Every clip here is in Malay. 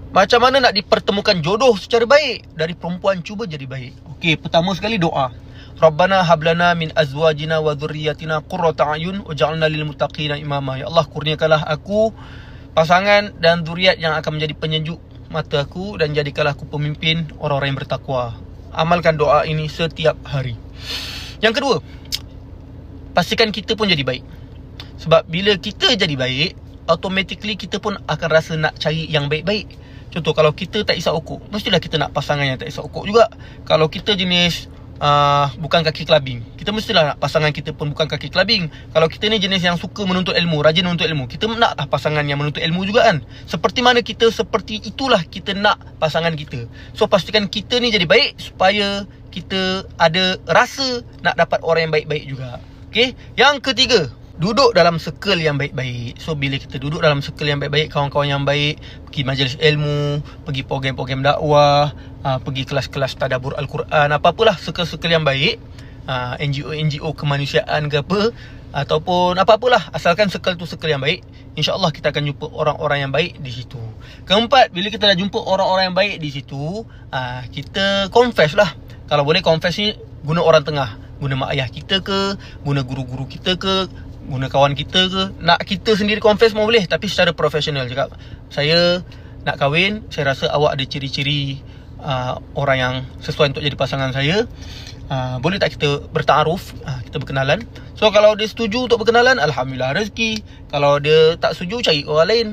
Macam mana nak dipertemukan jodoh secara baik? Dari perempuan cuba jadi baik. Okey, pertama sekali doa. Rabbana hablana min azwajina wa dhurriyyatina qurrata a'yun waj'alna lil muttaqina imama. Ya Allah, kurniakanlah aku pasangan dan zuriat yang akan menjadi penyejuk mata aku, dan jadikanlah aku pemimpin orang-orang yang bertakwa. Amalkan doa ini setiap hari. Yang kedua, pastikan kita pun jadi baik. Sebab bila kita jadi baik, automatically kita pun akan rasa nak cari yang baik-baik. Contoh, kalau kita tak isap okok, mestilah kita nak pasangan yang tak isap okok juga. Kalau kita jenis bukan kaki kelabing, kita mestilah nak pasangan kita pun bukan kaki kelabing. Kalau kita ni jenis yang suka menuntut ilmu, rajin menuntut ilmu, kita naklah pasangan yang menuntut ilmu juga kan. Seperti mana kita, seperti itulah kita nak pasangan kita. So pastikan kita ni jadi baik supaya kita ada rasa nak dapat orang yang baik-baik juga. Okay. Yang ketiga, duduk dalam circle yang baik-baik. So bila kita duduk dalam circle yang baik-baik, kawan-kawan yang baik, pergi majlis ilmu, pergi program-program dakwah, pergi kelas-kelas tadabbur Al-Quran, apa-apalah circle-circle yang baik, NGO kemanusiaan ke apa, ataupun apa-apalah, asalkan circle tu circle yang baik, insya-Allah kita akan jumpa orang-orang yang baik di situ. Keempat, bila kita dah jumpa orang-orang yang baik di situ, kita confess lah. Kalau boleh confess ni guna orang tengah, guna mak ayah kita ke, guna guru-guru kita ke, guna kawan kita ke. Nak kita sendiri confess pun boleh, tapi secara profesional. Cakap, saya nak kahwin, saya rasa awak ada ciri-ciri orang yang sesuai untuk jadi pasangan saya. Boleh tak kita bertaaruf, kita berkenalan. So kalau dia setuju untuk berkenalan, alhamdulillah rezeki. Kalau dia tak setuju, cari orang lain.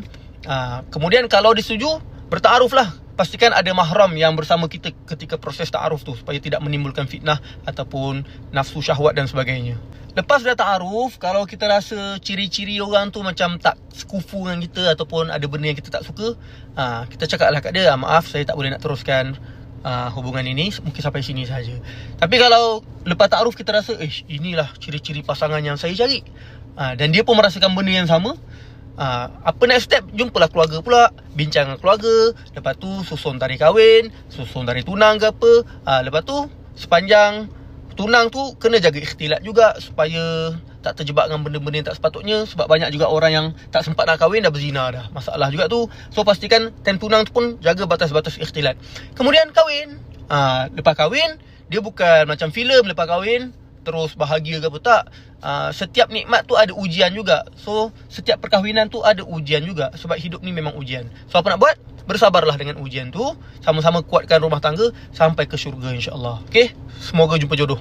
Kemudian kalau dia setuju, bertaaruf lah. Pastikan ada mahram yang bersama kita ketika proses ta'aruf tu, supaya tidak menimbulkan fitnah ataupun nafsu syahwat dan sebagainya. Lepas dah ta'aruf, kalau kita rasa ciri-ciri orang tu macam tak sekufu dengan kita, ataupun ada benda yang kita tak suka, kita cakaplah kat dia, maaf saya tak boleh nak teruskan hubungan ini, mungkin sampai sini saja. Tapi kalau lepas ta'aruf kita rasa, inilah ciri-ciri pasangan yang saya cari, dan dia pun merasakan benda yang sama, apa next step? Jumpalah keluarga pula, bincang dengan keluarga. Lepas tu susun tarikh kahwin, susun tarikh tunang ke apa. Lepas tu sepanjang tunang tu kena jaga ikhtilat juga, supaya tak terjebak dengan benda-benda yang tak sepatutnya. Sebab banyak juga orang yang tak sempat nak kahwin dah berzina dah. Masalah juga tu. So pastikan time tunang tu pun jaga batas-batas ikhtilat. Kemudian kahwin. Lepas kahwin, dia bukan macam filem lepas kahwin terus bahagia ke apa, tak. Setiap nikmat tu ada ujian juga. So setiap perkahwinan tu ada ujian juga. Sebab hidup ni memang ujian. So apa nak buat? Bersabarlah dengan ujian tu. Sama-sama kuatkan rumah tangga sampai ke syurga, insya-Allah. Okay? Semoga jumpa jodoh.